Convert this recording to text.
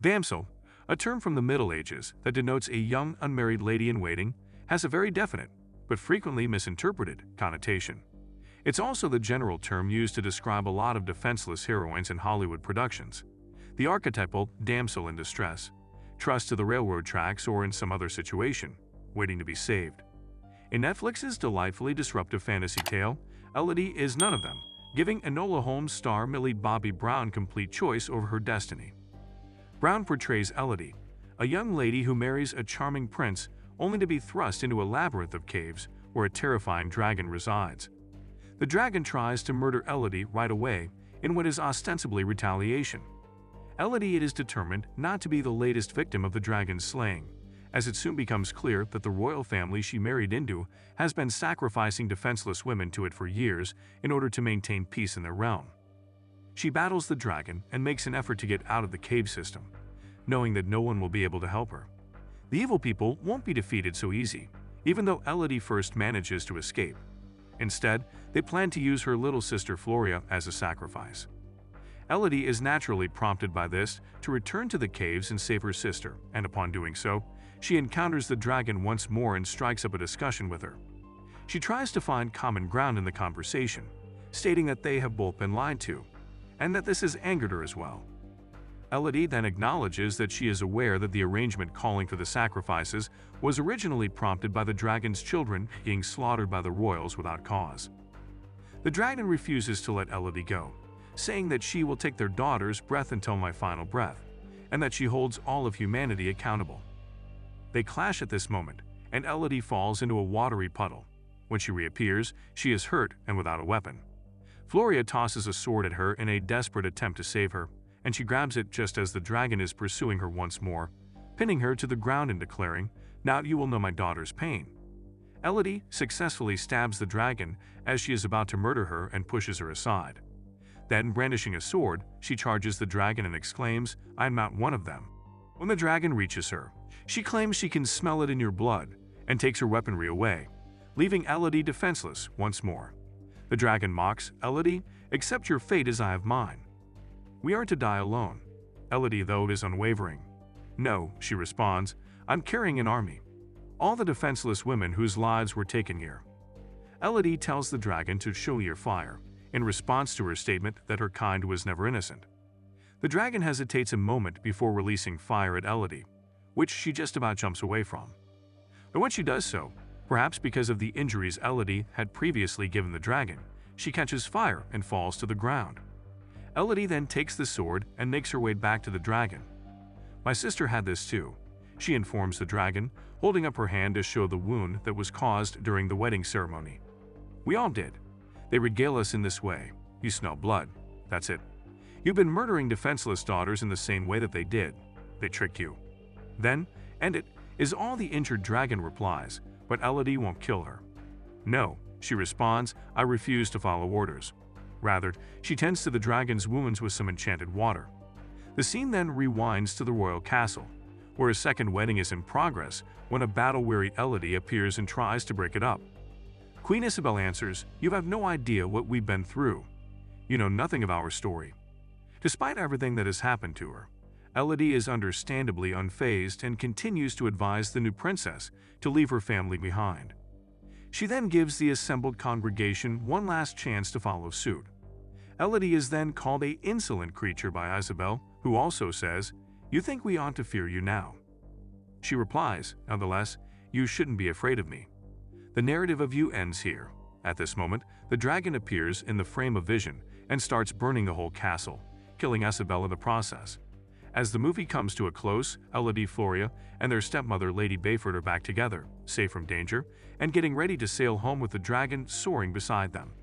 Damsel, a term from the Middle Ages that denotes a young unmarried lady-in-waiting, has a very definite, but frequently misinterpreted, connotation. It's also the general term used to describe a lot of defenseless heroines in Hollywood productions. The archetypal damsel in distress, trussed to the railroad tracks or in some other situation, waiting to be saved. In Netflix's delightfully disruptive fantasy tale, Elodie is none of them, giving Enola Holmes star Millie Bobby Brown complete choice over her destiny. Brown portrays Elodie, a young lady who marries a charming prince only to be thrust into a labyrinth of caves where a terrifying dragon resides. The dragon tries to murder Elodie right away in what is ostensibly retaliation. Elodie is determined not to be the latest victim of the dragon's slaying, as it soon becomes clear that the royal family she married into has been sacrificing defenseless women to it for years in order to maintain peace in their realm. She battles the dragon and makes an effort to get out of the cave system, knowing that no one will be able to help her. The evil people won't be defeated so easy, even though Elodie first manages to escape. Instead, they plan to use her little sister Floria as a sacrifice. Elodie is naturally prompted by this to return to the caves and save her sister, and upon doing so, she encounters the dragon once more and strikes up a discussion with her. She tries to find common ground in the conversation, stating that they have both been lied to, and that this has angered her as well. Elodie then acknowledges that she is aware that the arrangement calling for the sacrifices was originally prompted by the dragon's children being slaughtered by the royals without cause. The dragon refuses to let Elodie go, saying that she will take their daughter's breath until my final breath, and that she holds all of humanity accountable. They clash at this moment, and Elodie falls into a watery puddle. When she reappears, she is hurt and without a weapon. Floria tosses a sword at her in a desperate attempt to save her, and she grabs it just as the dragon is pursuing her once more, pinning her to the ground and declaring, "Now you will know my daughter's pain." Elodie successfully stabs the dragon as she is about to murder her and pushes her aside. Then, brandishing a sword, she charges the dragon and exclaims, "I am not one of them." When the dragon reaches her, she claims she can smell it in your blood and takes her weaponry away, leaving Elodie defenseless once more. The dragon mocks, "Elodie, accept your fate as I have mine. We are to die alone." Elodie, though, is unwavering. "No," she responds, "I'm carrying an army. All the defenseless women whose lives were taken here." Elodie tells the dragon to show your fire, in response to her statement that her kind was never innocent. The dragon hesitates a moment before releasing fire at Elodie, which she just about jumps away from. But when she does so, perhaps because of the injuries Elodie had previously given the dragon, she catches fire and falls to the ground. Elodie then takes the sword and makes her way back to the dragon. "My sister had this too," she informs the dragon, holding up her hand to show the wound that was caused during the wedding ceremony. "We all did. They regale us in this way. You smell blood. That's it. You've been murdering defenseless daughters in the same way that they did. They tricked you." "Then, end it," is all the injured dragon replies, but Elodie won't kill her. "No," she responds, "I refuse to follow orders." Rather, she tends to the dragon's wounds with some enchanted water. The scene then rewinds to the royal castle, where a second wedding is in progress when a battle-weary Elodie appears and tries to break it up. Queen Isabel answers, "You have no idea what we've been through. You know nothing of our story." Despite everything that has happened to her, Elodie is understandably unfazed and continues to advise the new princess to leave her family behind. She then gives the assembled congregation one last chance to follow suit. Elodie is then called an insolent creature by Isabel, who also says, "You think we ought to fear you now?" She replies, "Nonetheless, you shouldn't be afraid of me." The narrative of you ends here. At this moment, the dragon appears in the frame of vision and starts burning the whole castle, killing Isabel in the process. As the movie comes to a close, Elodie, Floria, and their stepmother Lady Bayford are back together, safe from danger, and getting ready to sail home with the dragon soaring beside them.